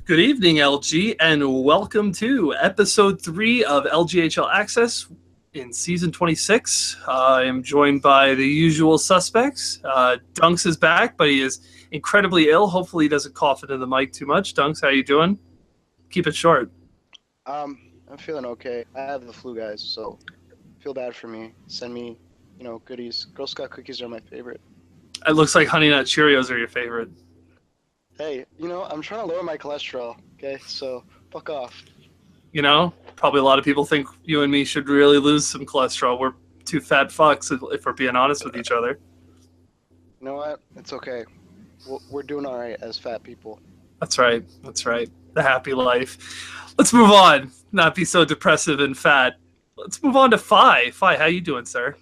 Good evening, LG, and welcome to episode 3 of LGHL Access in season 26. I am joined by the usual suspects. Dunks is back, but he is incredibly ill. Hopefully he doesn't cough into the mic too much. Dunks, how you doing? Keep it short. I'm feeling okay. I have the flu, guys, so feel bad for me. Send me, goodies. Girl Scout cookies are my favorite. It looks like Honey Nut Cheerios are your favorite. Hey, I'm trying to lower my cholesterol, okay? So, fuck off. Probably a lot of people think you and me should really lose some cholesterol. We're two fat fucks, if we're being honest with each other. You know what? It's okay. We're doing all right as fat people. That's right. The happy life. Let's move on. Not be so depressive and fat. Let's move on to Fi. Fi, how you doing, sir?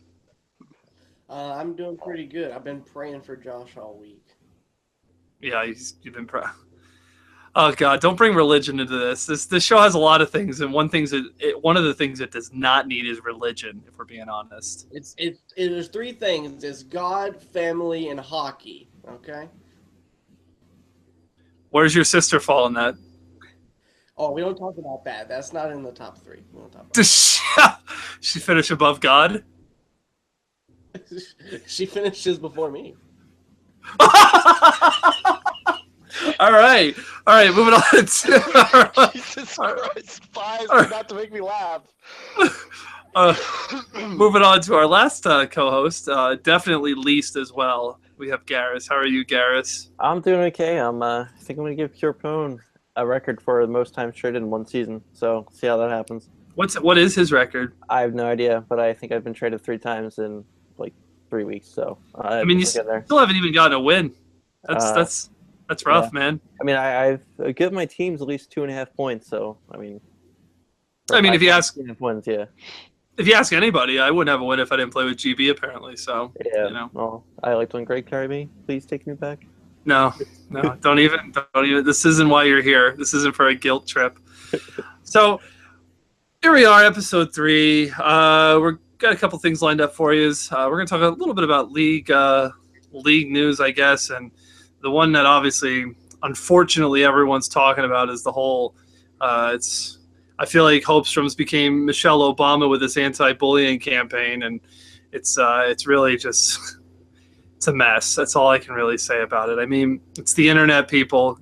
I'm doing pretty good. I've been praying for Josh all week. Yeah, you've been Oh God! Don't bring religion into this. This show has a lot of things, and one of the things it does not need is religion. If we're being honest, There's three things: it's God, family, and hockey. Okay. Where's your sister fall in that? Oh, we don't talk about that. That's not in the top three. We don't talk about Does she finish above God? She finishes before me. All right. Moving on to Jesus Christ, Five, not to make me laugh. Moving on to our last co-host, definitely least as well. We have Garrus. How are you, Garrus? I'm doing okay. I think I'm going to give Pure Pone a record for the most times traded in one season. So see how that happens. What is his record? I have no idea, but I think I've been traded 3 times in like 3 weeks. So you still haven't even gotten a win. That's rough, yeah. Man. I mean, I've given my teams at least 2.5 points. So I mean, if you ask wins, yeah. If you ask anybody, I wouldn't have a win if I didn't play with GB. Apparently, so yeah. Well, I liked when Greg carried me. Please take me back. No, don't even. This isn't why you're here. This isn't for a guilt trip. So here we are, episode 3. We're got a couple things lined up for you. We're going to talk a little bit about league news, I guess, and the one that obviously, unfortunately, everyone's talking about is the whole. I feel like Holmstrom's became Michelle Obama with this anti-bullying campaign, and it's really just it's a mess. That's all I can really say about it. I mean, it's the internet, people.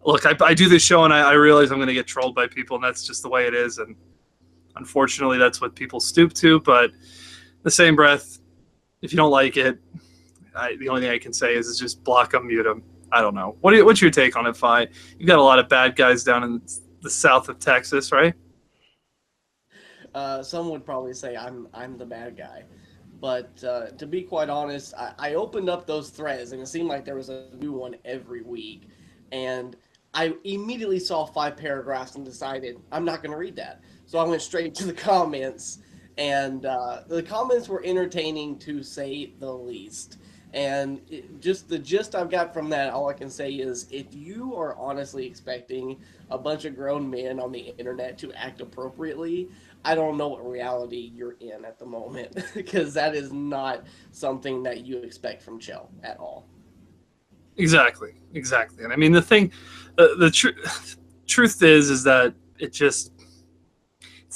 Look, I do this show, and I realize I'm going to get trolled by people, and that's just the way it is. And unfortunately, that's what people stoop to. But the same breath, if you don't like it, the only thing I can say is just block them, mute them. I don't know. What's your take on it, Fi? You've got a lot of bad guys down in the south of Texas, right? Some would probably say I'm the bad guy. But to be quite honest, I opened up those threads, and it seemed like there was a new one every week. And I immediately saw 5 paragraphs and decided I'm not going to read that. So I went straight to the comments, and the comments were entertaining to say the least. And just the gist I've got from that, all I can say is if you are honestly expecting a bunch of grown men on the internet to act appropriately, I don't know what reality you're in at the moment, because that is not something that you expect from Chell at all. Exactly. And I mean, the truth is that it's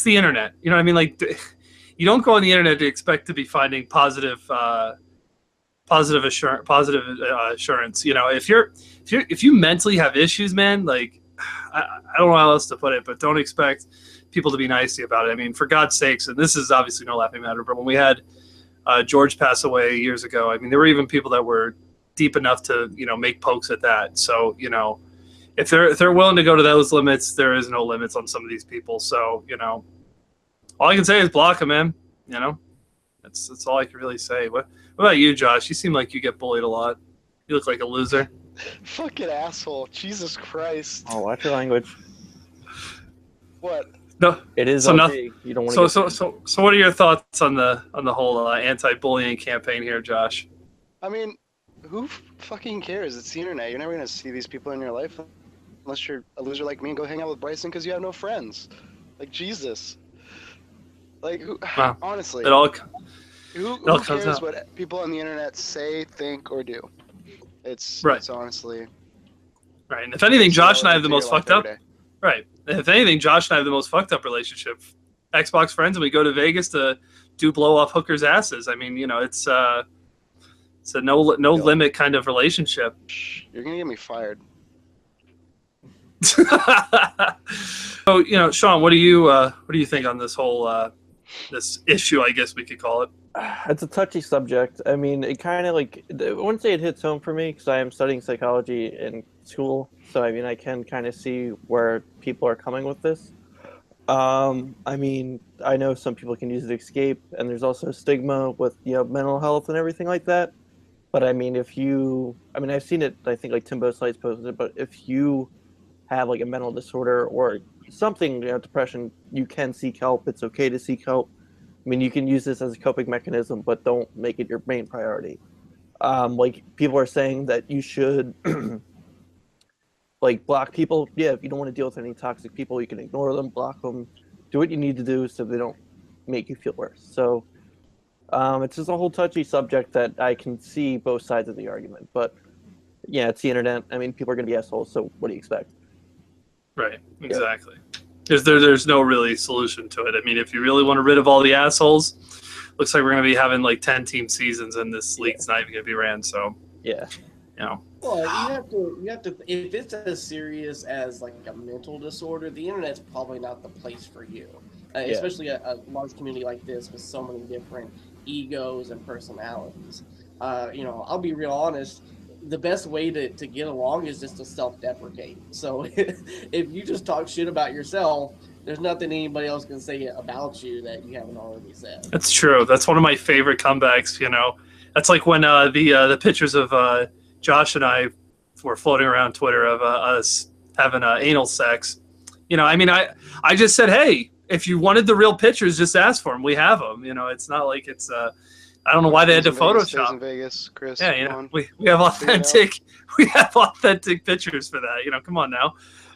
the internet. You know what I mean? Like, you don't go on the internet to expect to be finding positive assurance. If you mentally have issues, man, like I don't know how else to put it, but don't expect people to be nice to you about it. I mean, for God's sakes, and this is obviously no laughing matter, but when we had George pass away years ago, I mean, there were even people that were deep enough to make pokes at that. So if they're willing to go to those limits, there is no limits on some of these people. So all I can say is block them, man. That's all I can really say. What about you, Josh? You seem like you get bullied a lot. You look like a loser. Fucking asshole. Jesus Christ. Oh, watch your language. What? No, it is so okay. You don't want to. So what are your thoughts on the whole anti-bullying campaign here, Josh? I mean, who fucking cares? It's the internet. You're never gonna see these people in your life unless you're a loser like me and go hang out with Bryson because you have no friends. Like, Jesus. Like, honestly. Who cares what people on the internet say, think, or do? It's honestly. Right. And if anything, Josh and I have the Into your most life fucked up. every day. Right. And if anything, Josh and I have the most fucked up relationship. Xbox friends, and we go to Vegas to do blow off hookers' asses. I mean, it's a no limit kind of relationship. You're gonna get me fired. So, Sean, what do you think on this whole this issue? I guess we could call it. It's a touchy subject. I mean, it kind of I wouldn't say it hits home for me because I am studying psychology in school. So, I mean, I can kind of see where people are coming with this. I mean, I know some people can use it to escape, and there's also stigma with, mental health and everything like that. But I mean, I've seen it, I think like Timbo Slice posted it, but if you have like a mental disorder or something, depression, you can seek help. It's okay to seek help. I mean, you can use this as a coping mechanism, but don't make it your main priority. Like people are saying that you should like block people. Yeah, if you don't want to deal with any toxic people, you can ignore them, block them, do what you need to do so they don't make you feel worse. So it's just a whole touchy subject that I can see both sides of the argument. But yeah, it's the internet. I mean, people are going to be assholes. So what do you expect? Right. Exactly. There's no really solution to it. I mean, if you really want to rid of all the assholes, looks like we're going to be having like 10-team seasons, and this league's not even going to be ran. So yeah, Well, you have to. If it's as serious as like a mental disorder, the internet's probably not the place for you. Especially a large community like this with so many different egos and personalities. I'll be real honest. The best way to get along is just to self-deprecate. So if you just talk shit about yourself, there's nothing anybody else can say about you that you haven't already said. That's true. That's one of my favorite comebacks. That's like when the pictures of Josh and I were floating around Twitter of us having anal sex. I just said, hey, if you wanted the real pictures, just ask for them. We have them. It's not like it's. I don't know why they had to Photoshop. In Vegas, Chris. Yeah, we have authentic pictures for that. Come on now.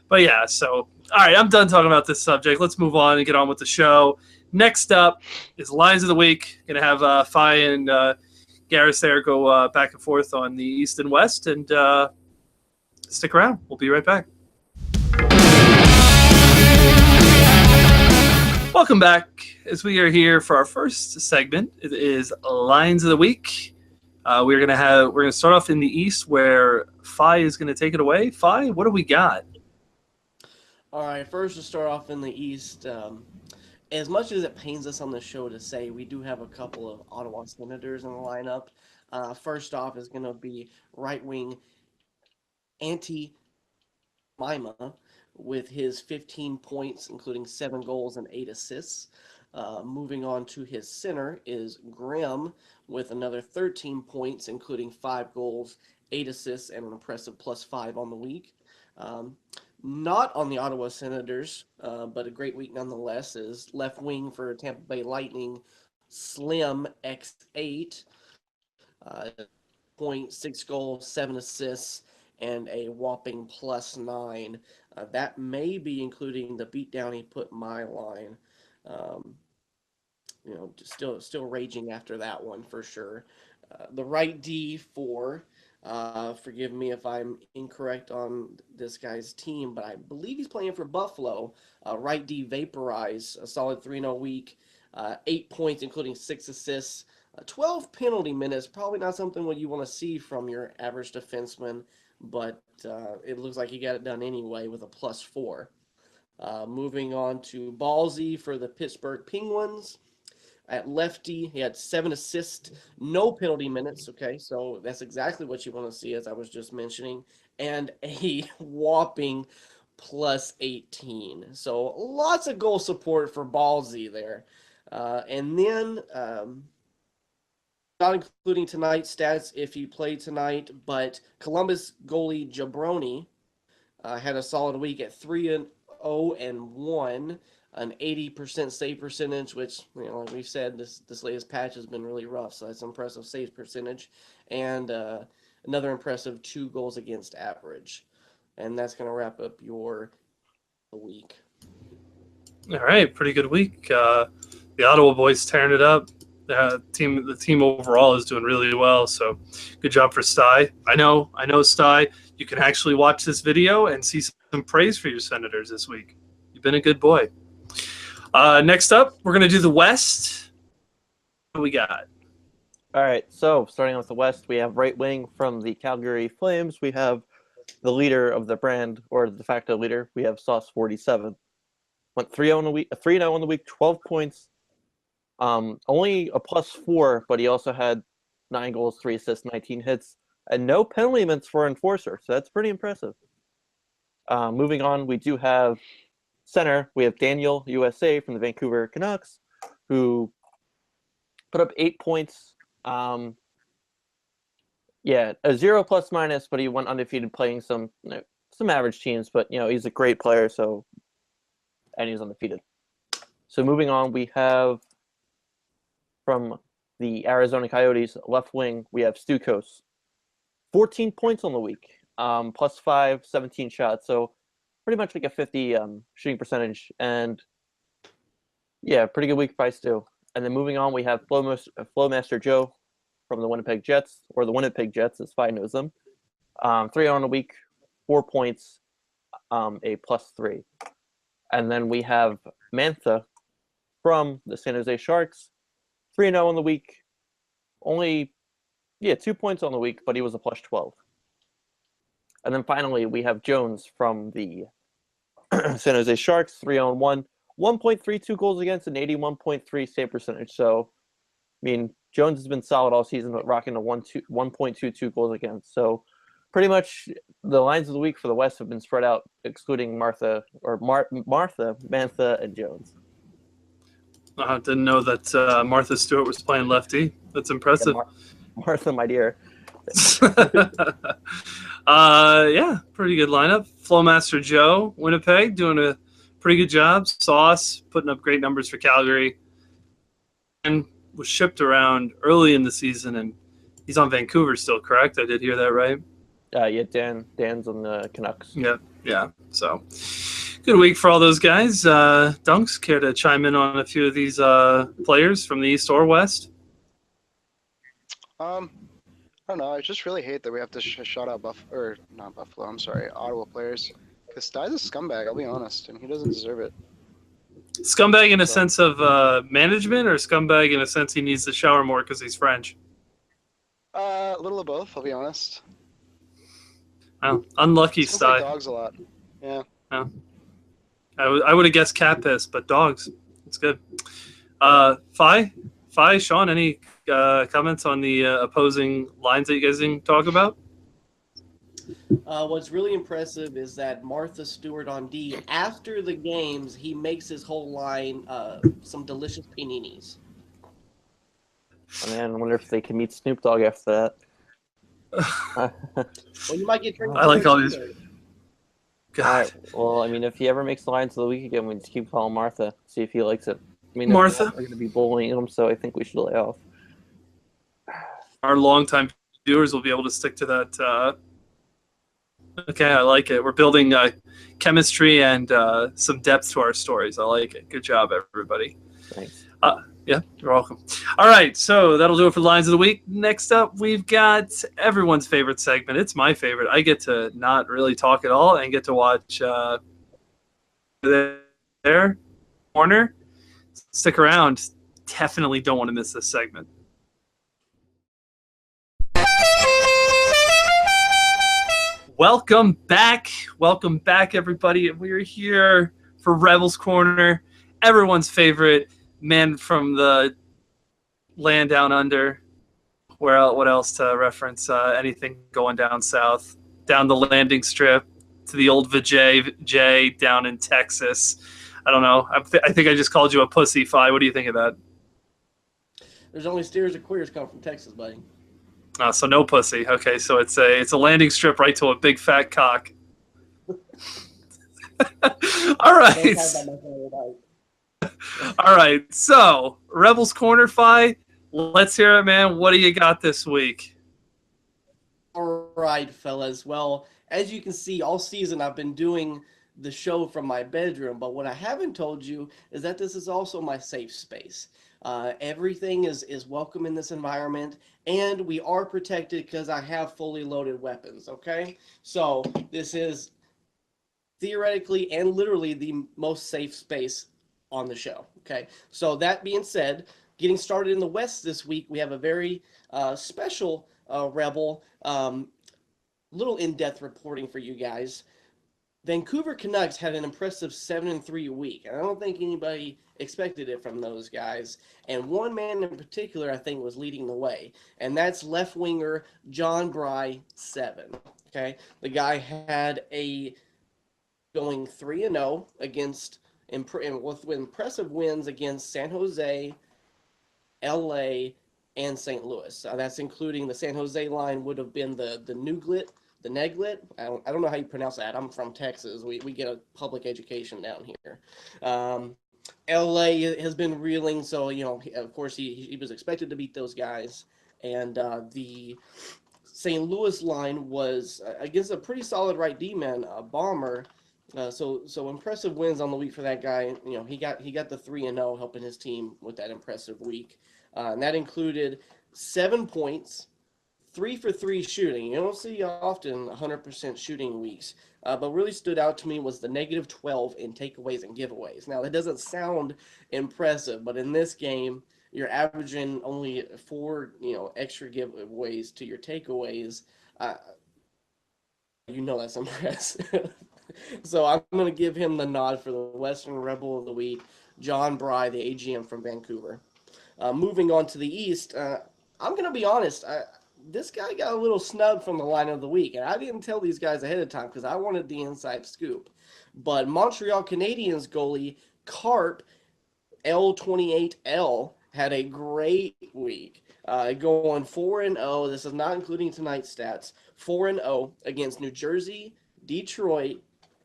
But yeah, so all right, I'm done talking about this subject. Let's move on and get on with the show. Next up is Lines of the Week. Gonna have Fi and Garris there go back and forth on the East and West, and stick around. We'll be right back. Welcome back. As we are here for our first segment, it is Lines of the Week. We're gonna start off in the East, where Fi is gonna take it away. Fi, what do we got? All right, first to start off in the East. As much as it pains us on the show to say, we do have a couple of Ottawa Senators in the lineup. First off is going to be right-wing Mima with his 15 points, including 7 goals and 8 assists. Moving on to his center is Graham with another 13 points, including 5 goals, 8 assists, and an impressive +5 on the week. Not on the Ottawa Senators, but a great week nonetheless, is left wing for Tampa Bay Lightning, Slim X8, 0.6 goals, 7 assists, and a whopping +9. That may be including the beatdown he put my line. Still raging after that one for sure. The right D for, forgive me if I'm incorrect on this guy's team, but I believe he's playing for Buffalo. Right D Vaporize, a solid 3-0 week, 8 points, including 6 assists, 12 penalty minutes. Probably not something what you want to see from your average defenseman, but it looks like he got it done anyway with a +4. Moving on to Ballsy for the Pittsburgh Penguins. At lefty, he had 7 assists, no penalty minutes. Okay, so that's exactly what you want to see, as I was just mentioning, and a whopping +18. So lots of goal support for Ballsy there. And then, not including tonight's stats if he played tonight, but Columbus goalie Jabroni had a solid week at 3-0-1. An 80% save percentage, which, like we've said, this latest patch has been really rough, so that's impressive save percentage. And another impressive 2 goals against average. And that's going to wrap up your week. All right, pretty good week. The Ottawa boys tearing it up. The team overall is doing really well. So good job for Sty. I know, Sty. You can actually watch this video and see some praise for your Senators this week. You've been a good boy. Next up, we're going to do the West. What do we got? All right, so starting with the West, we have right wing from the Calgary Flames. We have the leader of the brand, or the de facto leader. We have Sauce 47. Went 3-0 in the week, 3-0 in the week, 12 points. Only a +4, but he also had 9 goals, 3 assists, 19 hits, and no penalty minutes for enforcer. So that's pretty impressive. Moving on, we do have center. We have Daniel USA from the Vancouver Canucks, who put up 8 points. Yeah, a 0 ±, but he went undefeated playing some average teams. But he's a great player, and he's undefeated. So moving on, we have from the Arizona Coyotes left wing, we have Stukos, 14 points on the week, +5, 17 shots. So pretty much like a 50 shooting percentage, and yeah, pretty good week by Stu. And then moving on, we have Flowmaster Joe from the Winnipeg Jets, or the Winnipeg Jets, as Fi knows them. 3 on a week, 4 points, a +3. And then we have Mantha from the San Jose Sharks, 3-0 on the week. Only, 2 points on the week, but he was a +12. And then finally, we have Jones from the San Jose Sharks, 3-1, 1.32 goals against, and 81.3 save percentage. So, I mean, Jones has been solid all season, but rocking a 1.22 goals against. So, pretty much the lines of the week for the West have been spread out, excluding Martha, Mantha, and Jones. I didn't know that Martha Stewart was playing lefty. That's impressive. Yeah, Martha, my dear. Yeah, pretty good lineup. Flowmaster Joe, Winnipeg, doing a pretty good job. Sauce, putting up great numbers for Calgary. And was shipped around early in the season, and he's on Vancouver still, correct? I did hear that right? Yeah, Dan's on the Canucks. Yeah. So, good week for all those guys. Dunks, care to chime in on a few of these players from the East or West? I don't know. I just really hate that we have to shout out Ottawa players. Because Stuy's a scumbag, I'll be honest, and he doesn't deserve it. Scumbag in a sense of management, or scumbag in a sense he needs to shower more because he's French? A little of both, I'll be honest. Oh, unlucky Smells Stuy. like dogs a lot. Yeah. Oh. I would have guessed cat piss, but dogs. It's good. Fi, Sean, any comments on the opposing lines that you guys didn't talk about? What's really impressive is that Martha Stewart on D, after the games, he makes his whole line some delicious paninis. Oh, man, I wonder if they can meet Snoop Dogg after that. Well, you might get turned. I like all these. God. Right. Well, I mean, if he ever makes the lines of the week again, we just keep calling Martha, see if he likes it. I mean, Martha? We're going to be bullying him, so I think we should lay off. Our longtime viewers will be able to stick to that. Okay, I like it. We're building chemistry and some depth to our stories. I like it. Good job, everybody. Thanks. Yeah, you're welcome. All right, so that'll do it for the lines of the week. Next up, we've got everyone's favorite segment. It's my favorite. I get to not really talk at all and get to watch there corner. Stick around. Definitely don't want to miss this segment. Welcome back, everybody. We're here for Rebels Corner, everyone's favorite man from the land down under. What else to reference? Anything going down south, down the landing strip to the old Vijay down in Texas. I don't know. I think I just called you a pussy, Fi. What do you think of that? There's only steers and queers come from Texas, buddy. So no pussy. Okay, so it's a landing strip right to a big fat cock. All right. All right. So Rebels Corner, Fi. Let's hear it, man. What do you got this week? All right, fellas. Well, as you can see, all season I've been doing the show from my bedroom, but what I haven't told you is that this is also my safe space. Everything is welcome in this environment, and we are protected because I have fully loaded weapons, okay? So this is theoretically and literally the most safe space on the show, okay? So that being said, getting started in the West this week, we have a very special Rebel, little in-depth reporting for you guys. Vancouver Canucks had an impressive 7-3 week, and I don't think anybody expected it from those guys. And one man in particular, I think, was leading the way, and that's left winger John Bry 7. Okay, the guy had a going 3-0 against with impressive wins against San Jose, LA, and St. Louis. That's including the San Jose line would have been the Neglit. I don't know how you pronounce that. I'm from Texas. We get a public education down here. LA has been reeling, so of course he was expected to beat those guys, and the St. Louis line was against a pretty solid right D man, Bomber. So impressive wins on the week for that guy. He got the 3-0, helping his team with that impressive week, and that included 7 points, 3 for 3 shooting. You don't see often 100% shooting weeks, but really stood out to me was the -12 in takeaways and giveaways. Now that doesn't sound impressive, but in this game, you're averaging only 4 extra giveaways to your takeaways. That's impressive. So I'm going to give him the nod for the Western Rebel of the Week, John Bry, the AGM from Vancouver. Moving on to the East, I'm going to be honest. This guy got a little snub from the line of the week, and I didn't tell these guys ahead of time because I wanted the inside scoop. But Montreal Canadiens goalie Carp L28L had a great week, going 4-0. This is not including tonight's stats. 4-0 against New Jersey, Detroit,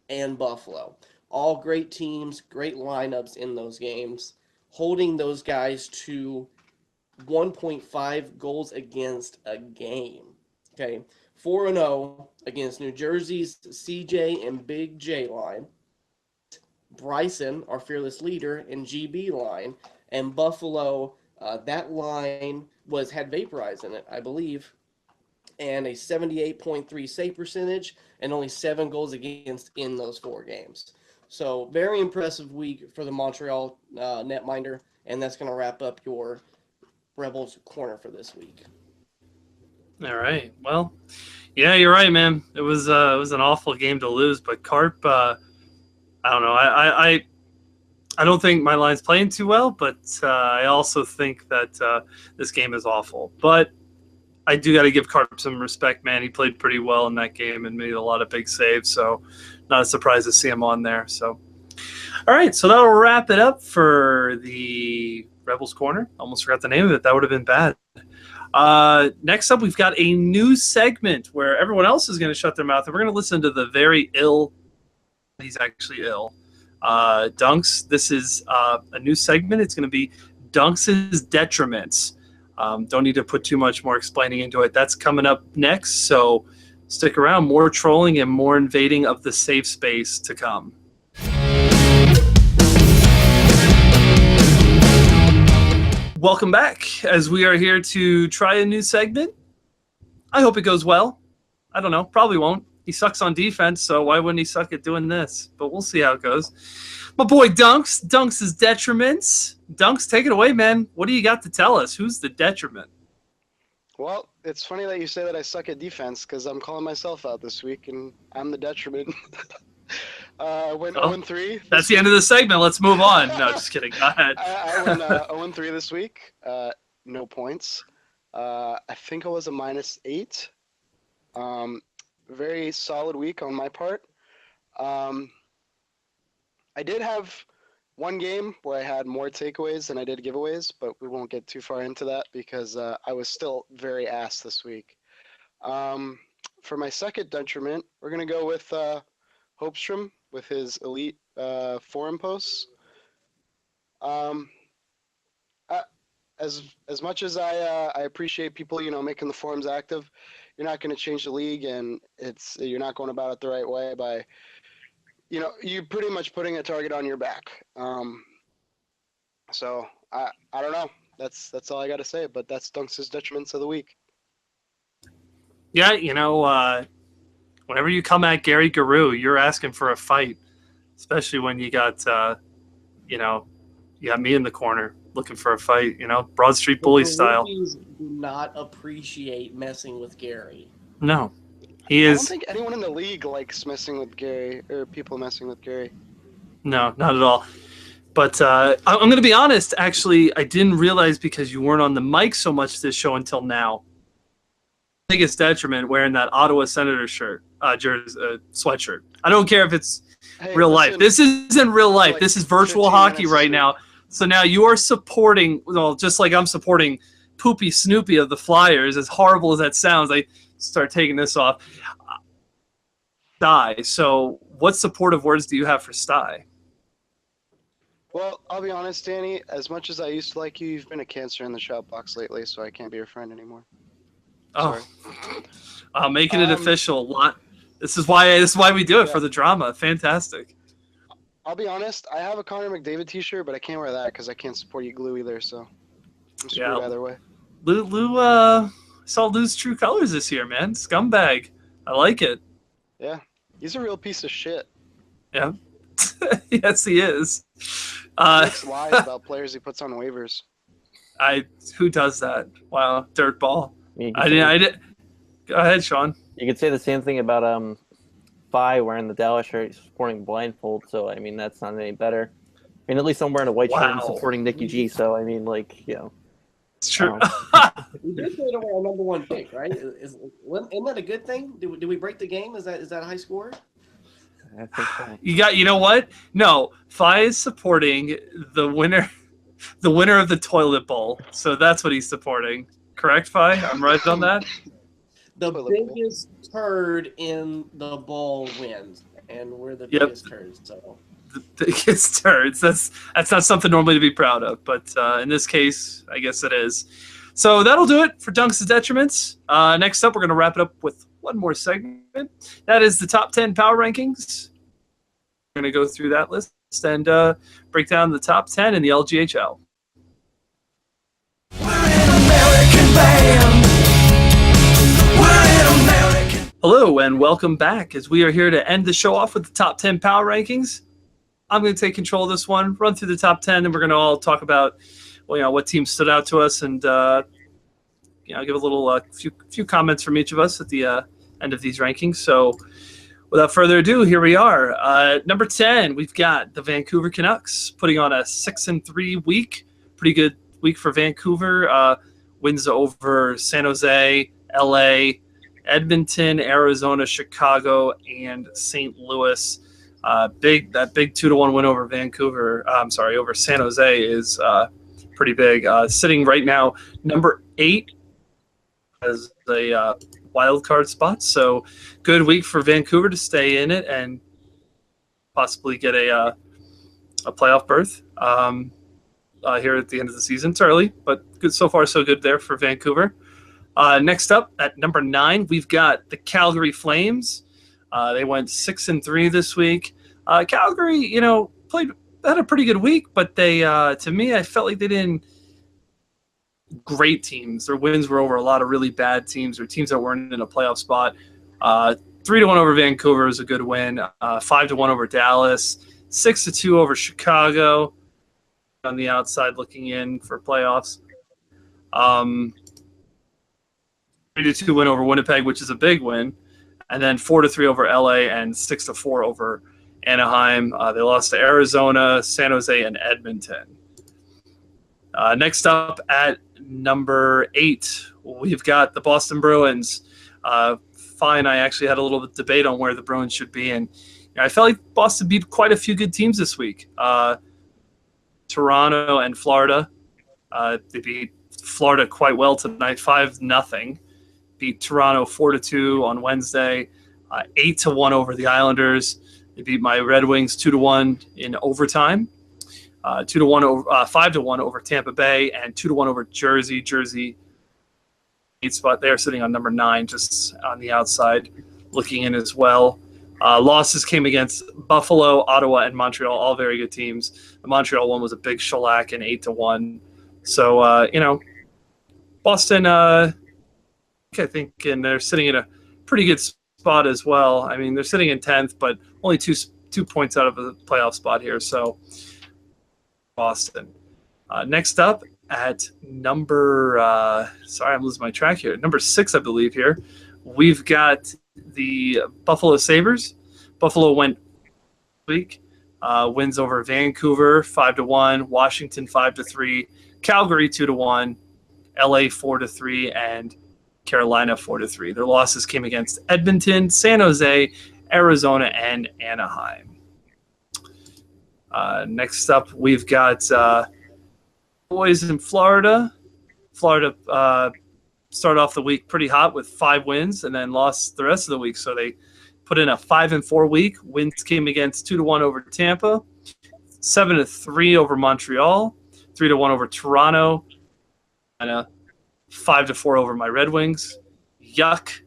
and Buffalo. All great teams, great lineups in those games, holding those guys to 1.5 goals against a game. Okay, 4-0 against New Jersey's CJ and Big J line, Bryson, our fearless leader, and GB line, and Buffalo. That line had Vaporize in it, I believe, and a 78.3 save percentage and only 7 goals against in those 4 games. So very impressive week for the Montreal netminder, and that's going to wrap up your Rebels corner for this week. All right. Well, yeah, you're right, man. It was an awful game to lose, but Carp, I don't know. I don't think my line's playing too well, but I also think that this game is awful. But I do got to give Carp some respect, man. He played pretty well in that game and made a lot of big saves, so not a surprise to see him on there. So, all right, so that'll wrap it up for the Rebels Corner. Almost forgot the name of it. That would have been bad. Next up, we've got a new segment where everyone else is going to shut their mouth, and we're going to listen to the very ill. He's actually ill. Dunks. This is a new segment. It's going to be Dunks' Detriments. Don't need to put too much more explaining into it. That's coming up next, so stick around. More trolling and more invading of the safe space to come. Welcome back, as we are here to try a new segment. I hope it goes well. I don't know. Probably won't. He sucks on defense, so why wouldn't he suck at doing this? But we'll see how it goes. My boy Dunks. Dunks' Detriments. Dunks, take it away, man. What do you got to tell us? Who's the detriment? Well, it's funny that you say that I suck at defense because I'm calling myself out this week, and I'm the detriment. Went 0-3. That's the end of the segment. Let's move on. No, just kidding. Go ahead. I went 0-3 this week. No points. I think I was a -8. Very solid week on my part. I did have one game where I had more takeaways than I did giveaways, but we won't get too far into that because I was still very ass this week. For my second detriment, we're going to go with Hopstrom with his elite forum posts. As much as I appreciate people, making the forums active, you're not going to change the league, and you're not going about it the right way by, you're pretty much putting a target on your back. So I don't know. That's all I got to say. But that's Dunks' detriments of the week. Yeah, whenever you come at Gary Guru, you're asking for a fight, especially when you got you got me in the corner looking for a fight. Broad Street Bully style. Rookies do not appreciate messing with Gary. No, he I don't is. think anyone in the league likes messing with Gary or people messing with Gary. No, not at all. But I'm going to be honest. Actually, I didn't realize because you weren't on the mic so much this show until now. Biggest detriment wearing that Ottawa Senator shirt, sweatshirt. I don't care if it's real life. This isn't real life. like This is virtual 15 hockey minutes right straight. now. So now you are supporting, just like I'm supporting Poopy Snoopy of the Flyers. As horrible as that sounds, I start taking this off. Sty. So what supportive words do you have for Sty? Well, I'll be honest, Danny. As much as I used to like you, you've been a cancer in the shop box lately, so I can't be your friend anymore. Oh, making it official. This is why we do it, for the drama. Fantastic. I'll be honest. I have a Connor McDavid T-shirt, but I can't wear that because I can't support you glue either. So I'm screwed either way. Lou saw Lou's true colors this year, man. Scumbag. I like it. Yeah, he's a real piece of shit. Yeah. Yes, he is. He makes lies about players he puts on waivers. Who does that? Wow, dirtball. I did. Go ahead, Sean. You could say the same thing about Phi wearing the Dallas shirt, supporting blindfold. So I mean, that's not any better. I mean, at least I'm wearing a white shirt and supporting Nikki G. So I mean, it's true. We did trade away our number one pick, right? Isn't that a good thing? Did we break the game? Is that a high score? I think so. You know what? No, Phi is supporting the winner of the toilet bowl. So that's what he's supporting. Correct, Phi? I'm right on that? The biggest turd in the bowl wins, and we're the biggest turds. So the biggest turds. That's not something normally to be proud of, but in this case, I guess it is. So that'll do it for Dunks' Detriments. Next up, we're going to wrap it up with one more segment. That is the top 10 power rankings. We're going to go through that list and break down the top 10 in the LGHL. Hello and welcome back as we are here to end the show off with the top 10 power rankings. I'm going to take control of this one, run through the top 10, and we're going to all talk about what teams stood out to us and give a little few comments from each of us at the end of these rankings. So without further ado, here we are. Number 10, we've got the Vancouver Canucks putting on a 6-3 week. Pretty good week for Vancouver. Wins over San Jose, LA, Edmonton, Arizona, Chicago, and St. Louis. That big 2-1 win over over San Jose is pretty big. Sitting right now, number 8 as a wild card spot. So good week for Vancouver to stay in it and possibly get a playoff berth here at the end of the season. It's early, but good so far, so good there for Vancouver. Next up at number 9, we've got the Calgary Flames. They went 6-3 this week. Calgary, had a pretty good week, but they, to me, I felt like they didn't. Great teams. Their wins were over a lot of really bad teams or teams that weren't in a playoff spot. 3-1 over Vancouver is a good win. 5-1 over Dallas. 6-2 over Chicago. On the outside looking in for playoffs. 3-2 win over Winnipeg, which is a big win. And then 4-3 over LA and 6-4 over Anaheim. They lost to Arizona, San Jose, and Edmonton. Next up at number 8, we've got the Boston Bruins. Fine, I actually had a little debate on where the Bruins should be. And I felt like Boston beat quite a few good teams this week. Toronto and Florida. They beat Florida quite well tonight, 5-0. Beat Toronto 4-2 on Wednesday, 8-1 over the Islanders. They beat my Red Wings 2-1 in overtime, 5-1 over Tampa Bay, and 2-1 over Jersey. Jersey 8 spot there, sitting on number 9, just on the outside, looking in as well. Losses came against Buffalo, Ottawa, and Montreal, all very good teams. The Montreal one was a big shellac and 8-1. So, Boston, I think, and they're sitting in a pretty good spot as well. I mean, they're sitting in 10th, but only two points out of a playoff spot here. So, Boston. Next up at number, sorry, I'm losing my track here. Number 6, I believe here. We've got the Buffalo Sabres. Buffalo went week. Wins over Vancouver 5-1, Washington 5-3, Calgary 2-1, LA 4-3, and Carolina 4-3. Their losses came against Edmonton, San Jose, Arizona, and Anaheim. Next up, we've got boys in Florida. Florida started off the week pretty hot with 5 wins and then lost the rest of the week. So they put in a 5-4 week. Wins came against 2-1 over Tampa, 7-3 over Montreal, 3-1 over Toronto, and a 5-4 over my Red Wings. Yuck.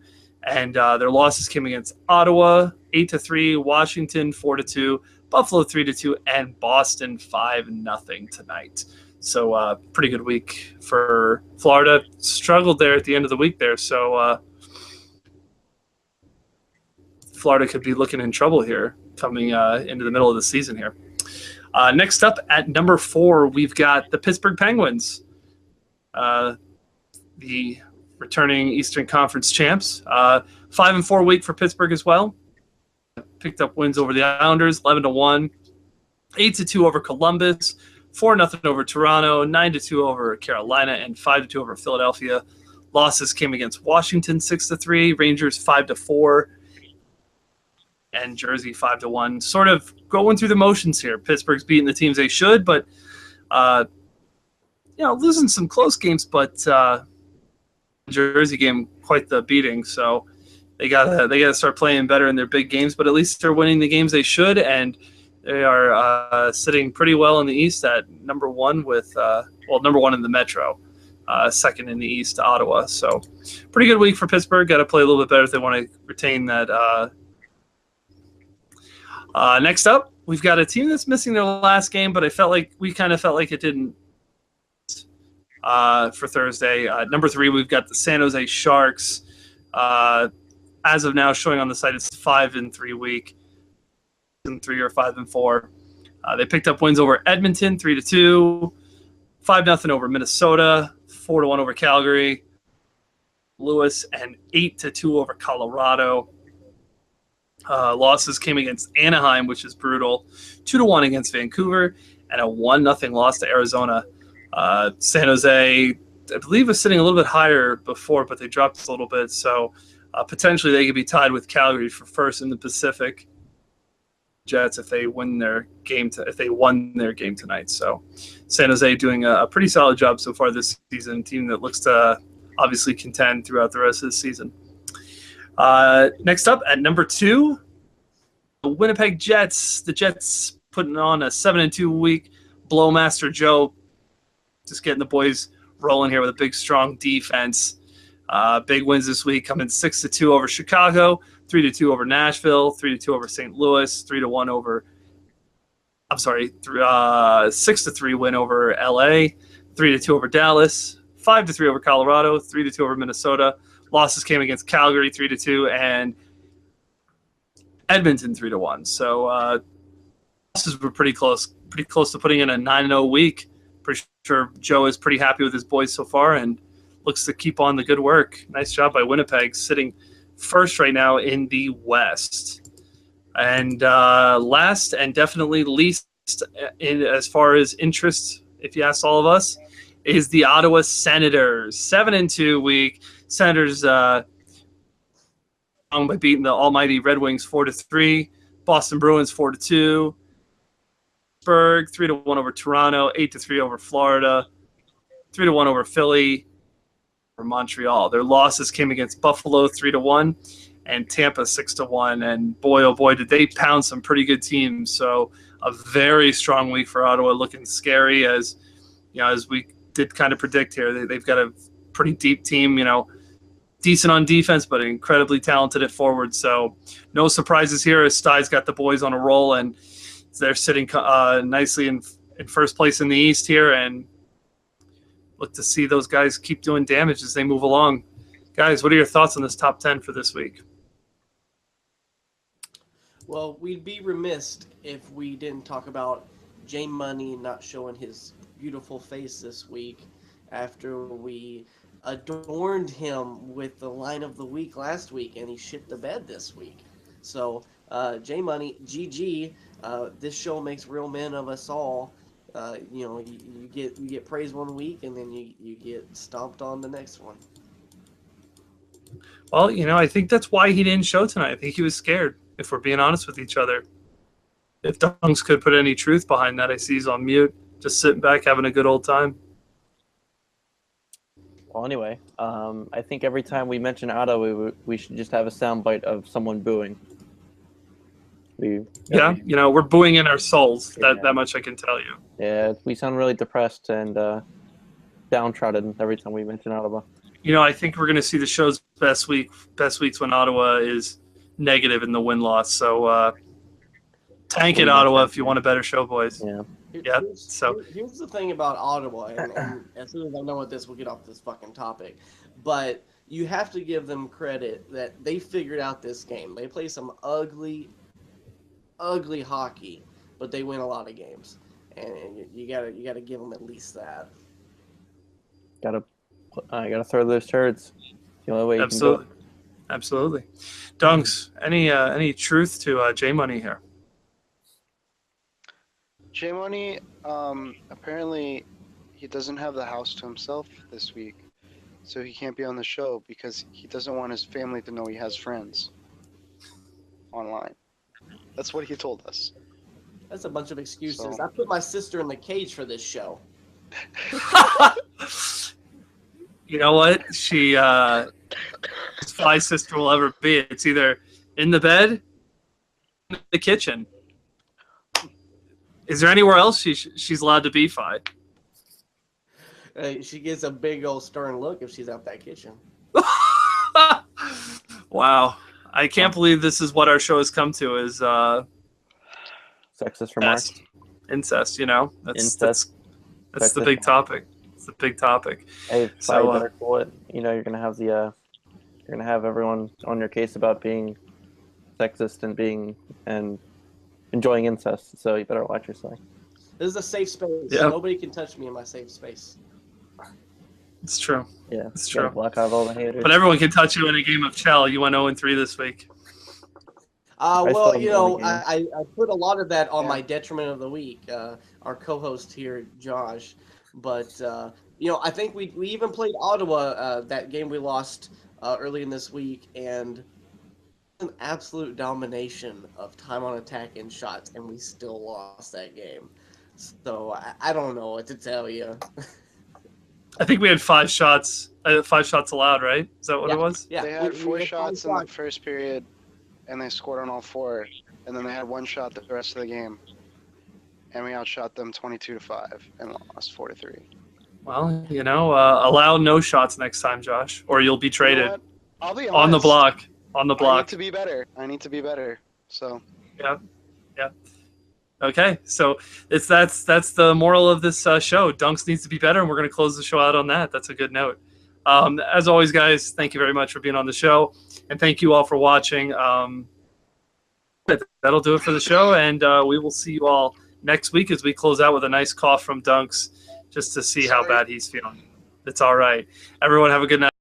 And their losses came against Ottawa, 8-3, Washington 4-2, Buffalo 3-2, and Boston 5-0 tonight. So pretty good week for Florida. Struggled there at the end of the week there. So Florida could be looking in trouble here coming into the middle of the season here. Next up at number 4, we've got the Pittsburgh Penguins, the returning Eastern Conference champs. 5-4 week for Pittsburgh as well. Picked up wins over the Islanders, 11-1, 8-2 over Columbus, 4-0 over Toronto, 9-2 over Carolina, and 5-2 over Philadelphia. Losses came against Washington 6-3, Rangers 5-4, and Jersey 5-1. Sort of going through the motions here. Pittsburgh's beating the teams they should, but losing some close games. But Jersey game quite the beating. So they gotta start playing better in their big games. But at least they're winning the games they should, and they are sitting pretty well in the East at number 1 with number 1 in the Metro, second in the East, Ottawa. So pretty good week for Pittsburgh. Got to play a little bit better if they want to retain that. Next up, we've got a team that's missing their last game, but we kind of felt like it didn't for Thursday. Number 3, we've got the San Jose Sharks. As of now, showing on the site, it's 5-3 week. 3 or 5-4. They picked up wins over Edmonton 3-2, 5-0 over Minnesota, 4-1 over Calgary, Lewis, and 8-2 over Colorado. Losses came against Anaheim, which is brutal, 2-1 against Vancouver, and a 1-0 loss to Arizona. San Jose, I believe, was sitting a little bit higher before, but they dropped a little bit. So potentially they could be tied with Calgary for first in the Pacific. Jets if they won their game tonight. So San Jose doing a pretty solid job so far this season. Team that looks to obviously contend throughout the rest of the season. Next up at number 2, the Winnipeg Jets. The Jets putting on a 7-2 week. Blowmaster Joe just getting the boys rolling here with a big, strong defense. Big wins this week, coming 6-2 over Chicago, 3-2 over Nashville, 3-2 over St. Louis, 3-1 over. 6-3 win over LA, 3-2 over Dallas, 5-3 over Colorado, 3-2 over Minnesota. Losses came against Calgary 3-2 and Edmonton 3-1. So losses were pretty close to putting in a 9-0 week. Pretty sure Joe is pretty happy with his boys so far and looks to keep on the good work. Nice job by Winnipeg, sitting first right now in the West. And last and definitely least as far as interest, if you ask all of us, is the Ottawa Senators. 7-2 week. Senators by beating the almighty Red Wings 4-3. Boston Bruins 4-2. Pittsburgh 3-1 over Toronto. 8-3 over Florida. 3-1 over Philly. For Montreal. Their losses came against Buffalo 3-1 and Tampa 6-1. And boy, oh boy, did they pound some pretty good teams. So a very strong week for Ottawa, looking scary as we did kind of predict here. They've got a pretty deep team. decent on defense, but incredibly talented at forward. So no surprises here as Stuy's got the boys on a roll, and they're sitting nicely in first place in the East here, and look to see those guys keep doing damage as they move along. Guys, what are your thoughts on this top 10 for this week? Well, we'd be remiss if we didn't talk about JMoney not showing his beautiful face this week after we adorned him with the line of the week last week, and he shit the bed this week. So, JMoney, GG. This show makes real men of us all. You get praise one week, and then you get stomped on the next one. Well, I think that's why he didn't show tonight. I think he was scared, if we're being honest with each other. If Dunks could put any truth behind that, I see he's on mute, just sitting back, having a good old time. Well, anyway, I think every time we mention Otto, we should just have a soundbite of someone booing. We're booing in our souls. That much I can tell you. Yeah, we sound really depressed and downtrodden every time we mention Ottawa. I think we're going to see the show's best weeks when Ottawa is negative in the win-loss. So tank it, Ottawa, if you want a better show, boys. Yeah. Here's the thing about Ottawa, and as soon as I know what this, we'll get off this fucking topic. But you have to give them credit that they figured out this game. They play some ugly hockey, but they win a lot of games, and you gotta give them at least that. Gotta throw those turds. The only way you can do it. Absolutely. Dunks, any truth to JMoney here? JMoney, apparently he doesn't have the house to himself this week, so he can't be on the show because he doesn't want his family to know he has friends online. That's what he told us. That's a bunch of excuses. I put my sister in the cage for this show. You know what? She, my sister will ever be. It's either in the bed, in the kitchen. Is there anywhere else she's allowed to be, Fi? She gets a big old stern look if she's out that kitchen. Wow. I can't believe this is what our show has come to, is sexist remarks. Incest, That's the big topic. It's the big topic. Hey, so better cool it. You're gonna have you're gonna have everyone on your case about being sexist and enjoying incest. So you better watch yourself. This is a safe space. Yeah. Nobody can touch me in my safe space. It's true. Yeah, it's true. Block out all the haters. But everyone can touch you in a game of Chell. You went 0-3 this week. Well, I put a lot of that on my detriment of the week. Our co-host here, Josh. But, I think we even played Ottawa, that game we lost early in this week, and an absolute domination of time on attack and shots, and we still lost that game. So I don't know what to tell you. I think we had 5 shots. 5 shots allowed, right? Is that what it was? Yeah. They had 4 shots in the first period, and they scored on all 4. And then they had 1 shot the rest of the game, and we outshot them 22-5 and lost 4-3. Well, allow no shots next time, Josh, or you'll be traded. I'll be honest. On the block. On the block. I need to be better. So. Yeah. Okay, so that's the moral of this show. Dunks needs to be better, and we're going to close the show out on that. That's a good note. As always, guys, thank you very much for being on the show, and thank you all for watching. That'll do it for the show, and we will see you all next week as we close out with a nice cough from Dunks just to see how bad he's feeling. It's all right. Everyone have a good night.